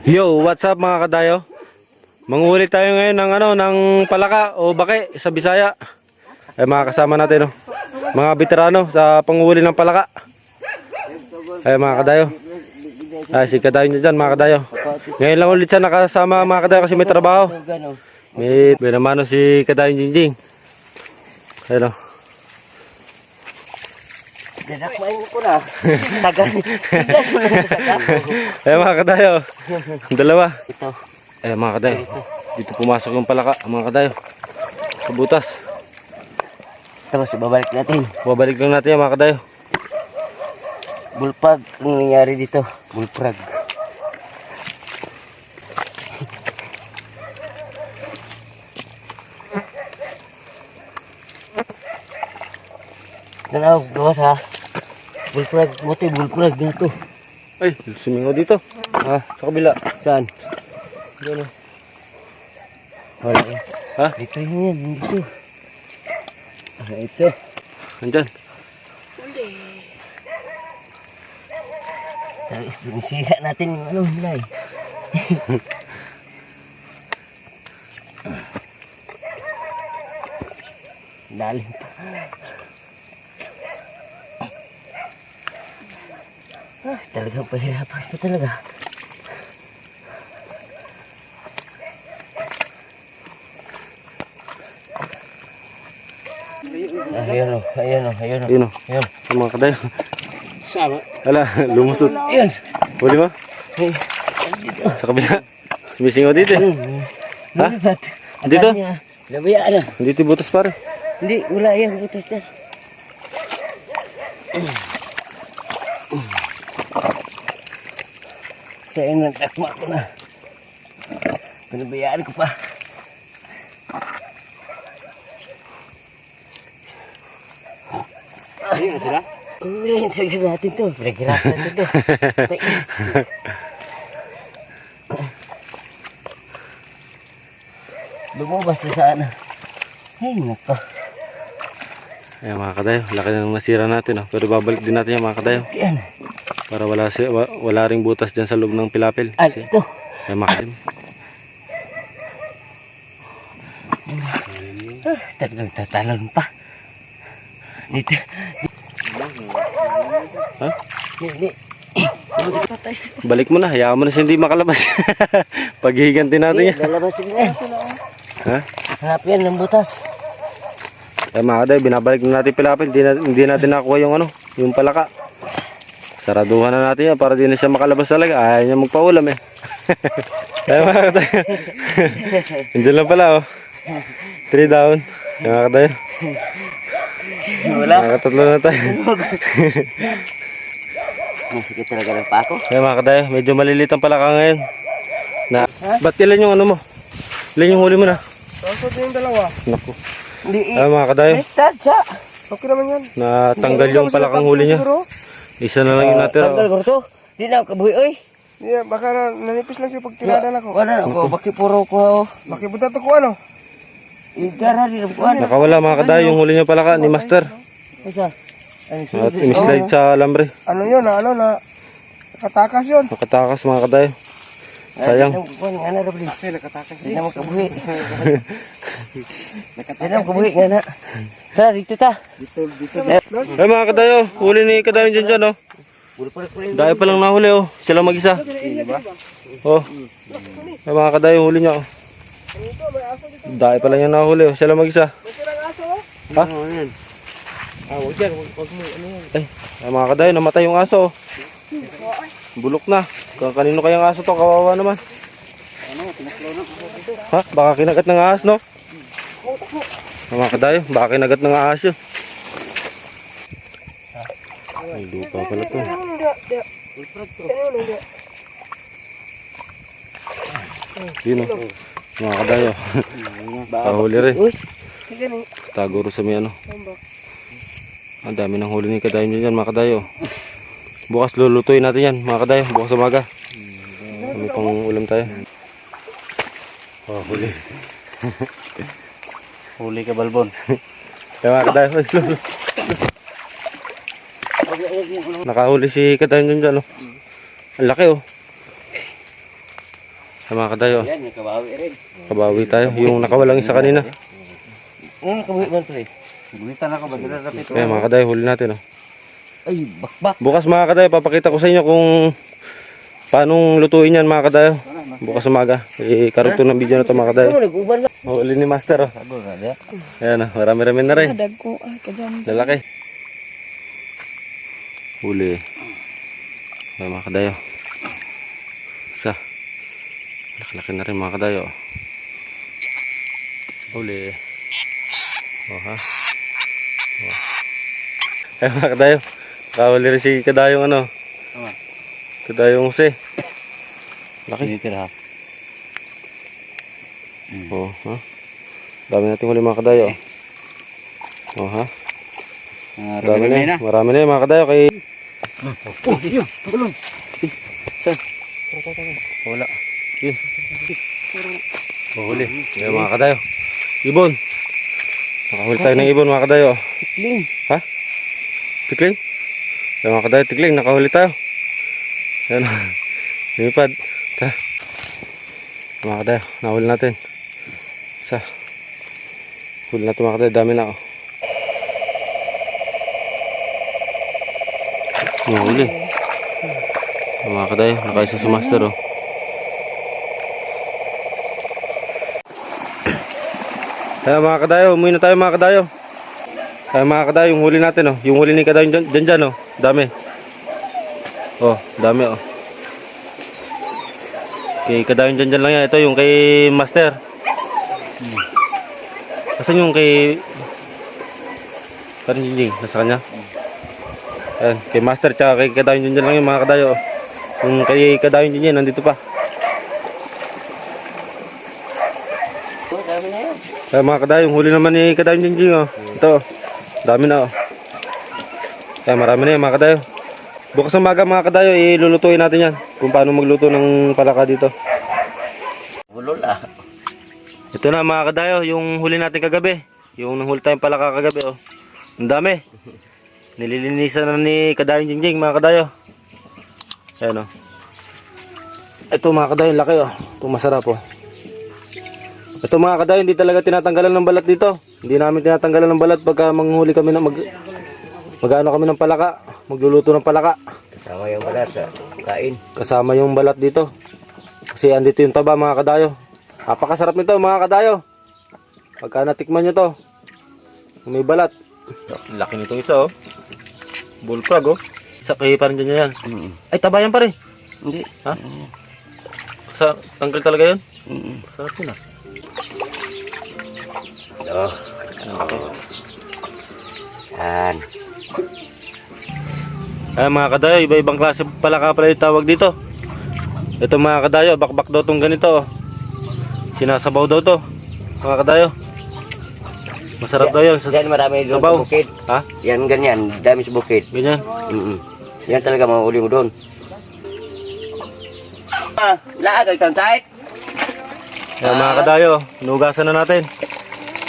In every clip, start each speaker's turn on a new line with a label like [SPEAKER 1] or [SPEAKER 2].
[SPEAKER 1] Yo, what's up mga kadayo? Manguhuli tayo ngayon ng ng palaka o bake sa Bisaya. Ay mga kasama natin, no? Mga veterano sa panguhuli ng palaka. Ay mga kadayo. Ay si kadayo niya dyan mga kadayo. Ngayon lang ulit siya nakasama mga kadayo kasi may trabaho. May namano si kadayo Jingjing. Ayun, no?
[SPEAKER 2] Dadakmain ko na. Tagal.
[SPEAKER 1] Ay mga kadayo. Dalawa.
[SPEAKER 2] Ito.
[SPEAKER 1] Ay mga kadayo. Dito pumasok yung palaka mga kadayo. Sa butas.
[SPEAKER 2] Tapos babalik natin.
[SPEAKER 1] Babalik lang natin yan mga kadayo.
[SPEAKER 2] Bulpag ang nangyari dito. Bulprag. Tanaw, gawas ha. Bulprag, buti bulprag dito.
[SPEAKER 1] Ay, sumingaw dito. Ha, sa kabila.
[SPEAKER 2] Saan?
[SPEAKER 1] Diyan, oh.
[SPEAKER 2] Wala eh.
[SPEAKER 1] Ha?
[SPEAKER 2] Dito yun, dito. Ah, ito.
[SPEAKER 1] Nandyan.
[SPEAKER 2] Sinisira natin yung ano, nilay. Dalim pa. Talagang pahirapan ko talaga. Ayun o, ayun o, ayun o.
[SPEAKER 1] Ayun, oh.
[SPEAKER 2] Ayun.
[SPEAKER 1] Yung mga kadayo.
[SPEAKER 2] Sama.
[SPEAKER 1] Ala, lumusot.
[SPEAKER 2] Ayun.
[SPEAKER 1] Huli mo? Sa kabila. Sumisingaw dito eh. Ha? Dito?
[SPEAKER 2] Nabayaan na.
[SPEAKER 1] Dito yung butas pare.
[SPEAKER 2] Hindi, wala yan. Butas na. Sa inyo, takma ko na. Pinabayaan ko pa.
[SPEAKER 1] Ayun na sila?
[SPEAKER 2] Hindi, tagal natin to. Pinaghirapan natin to. Lumabas na sana. Ay, nako.
[SPEAKER 1] Ayan mga kadayo. Laki na ng nasira natin. Oh. Pero babalik din natin yan mga kadayo.
[SPEAKER 2] Yan.
[SPEAKER 1] Para wala ring butas dyan sa loob ng pilapil.
[SPEAKER 2] Ah, ito.
[SPEAKER 1] Ay makalim.
[SPEAKER 2] Talagang tatalon pa. Dito.
[SPEAKER 1] Ha?
[SPEAKER 2] Hindi.
[SPEAKER 1] Balik mo na. Hayaan mo na siya hindi makalabas. Paghihiganti natin yan.
[SPEAKER 2] Lalabasin na.
[SPEAKER 1] Ha?
[SPEAKER 2] Hanap yan ng butas.
[SPEAKER 1] Ay mga kadayo. Binabalik na natin pilapil. Hindi natin nakuha yung palaka. Saraduhan na natin yan para di na siya makalabas talaga. Ayaw niya magpaulam eh. Ay mga kadayo. Andiyan lang pala oh. 3 down. Ay mga kadayo.
[SPEAKER 2] Wala.
[SPEAKER 1] Nakatatlo na tayo.
[SPEAKER 2] Masikip talaga ng pako.
[SPEAKER 1] Ay mga kadayo. Medyo malilit ang palaka ngayon. Ba't ilan yung ano mo? Ilan yung huli mo na?
[SPEAKER 3] Tapos yung dalawa.
[SPEAKER 1] Naku.
[SPEAKER 2] Hindi.
[SPEAKER 1] Ay mga kadayo.
[SPEAKER 2] Tadsa.
[SPEAKER 3] Okay naman yan.
[SPEAKER 1] Natanggal yung palakang huli niya. Isa na lang yung natira.
[SPEAKER 2] Tanggal ko to. Di na ako kabuhi oy.
[SPEAKER 3] Yeah, baka nanipis lang siya pag tinada na ko.
[SPEAKER 2] Wala na ako. Bakit puro ko.
[SPEAKER 3] Makibuta to ko ano?
[SPEAKER 2] Igara di ko ano.
[SPEAKER 1] Nakawala mga kadayo yung huli niya palaka ni Master.
[SPEAKER 2] Isa.
[SPEAKER 1] At imislide sa alambre.
[SPEAKER 3] Ano yun na nakatakas yun.
[SPEAKER 1] Nakatakas mga kadayo. Sayang.
[SPEAKER 2] Nga na rabli.
[SPEAKER 3] Nakatakas
[SPEAKER 2] Di na mo kabuhi. Di na mo kabuhi nga na. Tara dito ta.
[SPEAKER 1] Ay mga kadayo. Huli ni kadayo dyan oh. Dahil pa lang nahuli oh. Sila mag-isa. Oh. Ay mga kadayo huli niya oh. Dahil pa lang yung nahuli oh. Sila mag-isa. Ha?
[SPEAKER 3] Wag yan, wag mo ano yan.
[SPEAKER 1] Ay mga kadayo namatay yung aso oh. Bulok na. Kanino kayang aso to? Kawawa naman. Ha? Baka kinagat ng ahas no? Mga kadayo. Baka kinagat ng ahas yun. Ay lupa pala to. Yun o. Mga kadayo. Kahuli rin. Taguro sa may ano. Ang dami ng huli ni kadayo nyo dyan mga kadayo. Bukas lulutuin natin yan mga kadayo. Bukas umaga. Kami pang ulam tayo. Oh huli. Huli ka balbon. Kaya mga kadayo. Nakahuli si kadayo dyan dyan oh. Ang laki oh. Mga kadayo.
[SPEAKER 2] Yan, nakabawi rin.
[SPEAKER 1] Kabawi tayo. Yung nakawalang isa kanina.
[SPEAKER 2] Nakabawi man pre. Gulitan ako ba dito rapid.
[SPEAKER 1] Ayan mga kadayo, huli natin. Oh.
[SPEAKER 2] Ay, bakbak.
[SPEAKER 1] Bukas mga kadayo, papakita ko sa inyo kung paano lutuin yan mga kadayo. Bukas umaga. Karugtong ng video na to mga kadayo.
[SPEAKER 2] Ito mo, nag-uban lang.
[SPEAKER 1] Huli ni Master. Oh.
[SPEAKER 2] Sago na dia.
[SPEAKER 1] Ayan, oh, marami-rami na rin.
[SPEAKER 4] Dagko ay kadyan.
[SPEAKER 1] Lalaki. Huli. Ayan mga kadayo. Isa. Laki-laki na rin mga kadayo. Huli. Oh ha. Oh. Ayan mga kadayo. Kawali rin si kadayong ano. Kadayong Jose. Laki.
[SPEAKER 2] Dito ha.
[SPEAKER 1] Oh, ha. Dami natin huli mga kadayo. Oh ha. Dami na. Marami na mga kadayo kay.
[SPEAKER 2] Oh, yun. Tulong.
[SPEAKER 1] Saan? Wala. Yun. Mahuli. Ayan mga kadayo. Ibon. Nakahuli tayo ng ibon mga kadayo.
[SPEAKER 2] Tikling.
[SPEAKER 1] Ha? Tikling? Ayan mga kadayo, tikling. Nakahuli tayo. Ayan. Lumipad. Ta. Mga kadayo, nahuli natin. Isa. Huli natin mga kadayo. Dami na ako. Nahuli. Mga kadayo, nakaisa si Master oh. Ayan mga kadayo, umuwi na tayo mga kadayo. Ayan mga kadayo, yung huli natin oh. Yung huli ni kadayo dyan oh. Dami. Oh, dami oh. Kay kadayo dyan lang yan. Ito yung kay Master. Asan yung kay Parang Jinjing? Nasa kanya? Ayan, kay Master tsaka kay kadayo dyan lang yung mga kadayo oh. Yung kay kadayo dyan nandito pa.
[SPEAKER 2] Oh, dami na yan.
[SPEAKER 1] Ay mga kadayo, huli naman ni kadayo Jinjing oh. Ito, dami na oh. Ay marami na yan mga kadayo. Bukas ng umaga mga kadayo, ilulutuin natin yan. Kung paano magluto ng palaka dito.
[SPEAKER 2] Bulol ah.
[SPEAKER 1] Ito na mga kadayo, yung huli natin kagabi. Yung nahuli tayong palaka kagabi oh. Ang dami. Nililinisan na ni kadayo Jinjing mga kadayo. Ayan oh. Ito mga kadayo, laki oh. Ito masarap oh. Ito mga kadayo, hindi talaga tinatanggalan ng balat dito. Hindi namin tinatanggalan ng balat pagka manghuli kami ng mag-ano kami ng palaka. Magluluto ng palaka.
[SPEAKER 2] Kasama yung balat sa kain.
[SPEAKER 1] Kasama yung balat dito. Kasi andito yung taba mga kadayo. Napakasarap nito mga kadayo. Pagka natikman nyo to, may balat. Laki nito isa oh. Bullfrog oh. Isa kay parang dyan yan. Ay taba yan pare.
[SPEAKER 2] Hindi.
[SPEAKER 1] Ha? Tanggal talaga yun? Sarap yun ah.
[SPEAKER 2] Oh. Yan.
[SPEAKER 1] Ay mga kadayo, iba-ibang klase palaka pala yung tawag dito. Ito mga kadayo, bakbak daw tong ganito oh. Sinasabaw daw to. Mga kadayo. Masarap daw yun sa
[SPEAKER 2] Yan marami doon
[SPEAKER 1] sabaw.
[SPEAKER 2] sa bukid.
[SPEAKER 1] Ha?
[SPEAKER 2] Yan ganyan, dami sa bukid.
[SPEAKER 1] Ganyan.
[SPEAKER 2] Yan talaga mahuli mo doon. Laag ang site.
[SPEAKER 1] Ayan mga kadayo, inugasan na natin.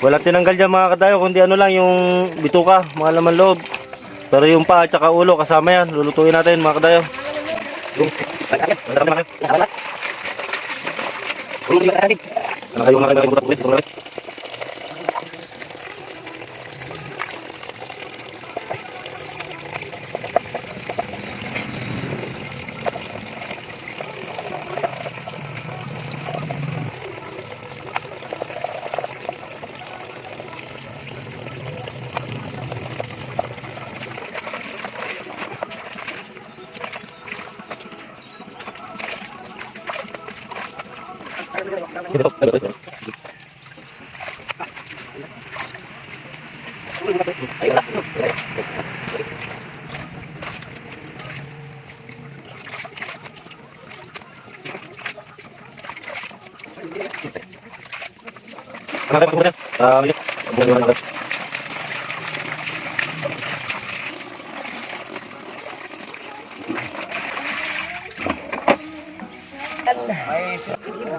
[SPEAKER 1] Walang tinanggal dyan mga kadayo, kundi ano lang yung bituka, mga laman loob. Pero yung paa at saka ulo kasama yan, lulutuin natin mga kadayo.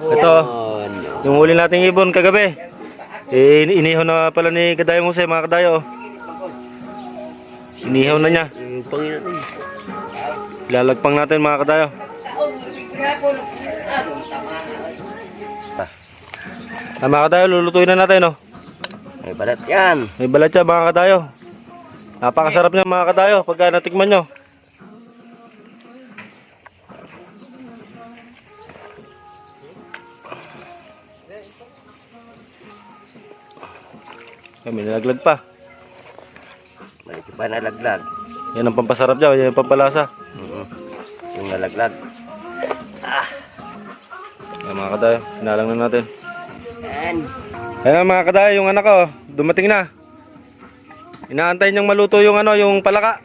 [SPEAKER 1] Ito, yung huli nating ibon kagabi. Inihaw na pala ni Kadayong Jose mga kadayo. Inihaw na niya. Lalagpang natin mga kadayo. Mga kadayo, lulutuin na natin, no?
[SPEAKER 2] May balat yan.
[SPEAKER 1] May balat siya, mga kadayo. Napakasarap niya, mga kadayo, pagka natikman nyo. May nalaglag pa.
[SPEAKER 2] Maliit pa nalaglag.
[SPEAKER 1] Yan ang pampasarap dyan, yan ang pampalasa.
[SPEAKER 2] Yung nalaglag.
[SPEAKER 1] Yan, mga kadayo, sinalang na natin.
[SPEAKER 2] Yan.
[SPEAKER 1] Ayan mga kadayo, yung anak ko, dumating na. Inaantay niyang maluto yung ano, yung palaka.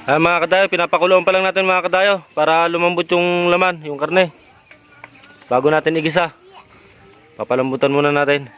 [SPEAKER 1] Ayan mga kadayo, pinapakuloan pa lang natin mga kadayo para lumambot yung laman, yung karne. Bago natin igisa, papalambutan muna natin.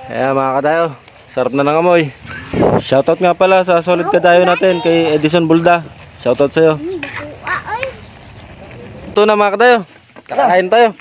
[SPEAKER 1] Ayan mga kadayo, sarap na ng amoy. Shoutout nga pala sa solid kadayo natin kay Edison Bulda. Shoutout sa'yo. Ito na mga kadayo, kakain tayo.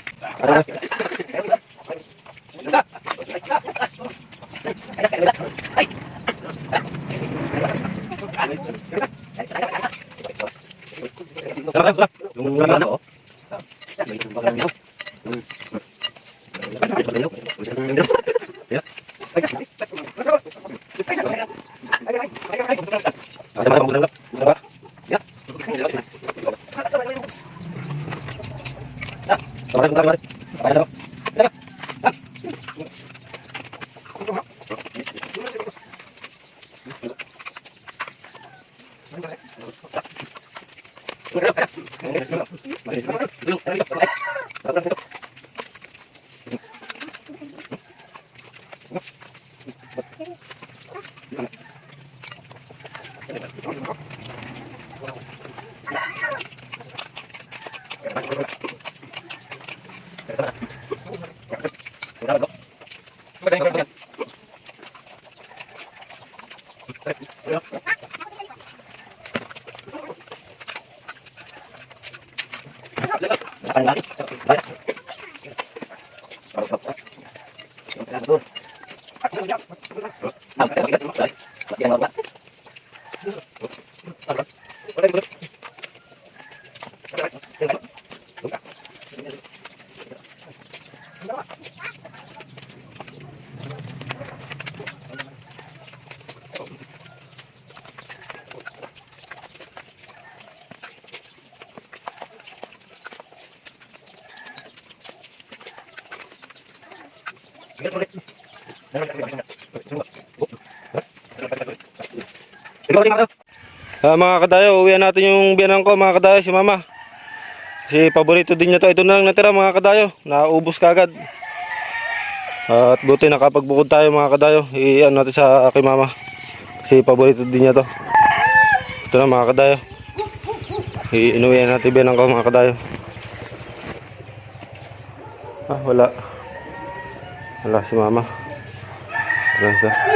[SPEAKER 1] Mga kadayo, uwian natin yung biyanan ko mga kadayo, si mama. Kasi paborito din niya to. Ito na lang natira mga kadayo. Naubos kagad. At buti nakapagbukod tayo mga kadayo. I-ano natin sa kay mama. Kasi paborito din niya to. Ito na mga kadayo. Iinuwihan natin binang ko mga kadayo. Wala. Wala si mama. Wala siya.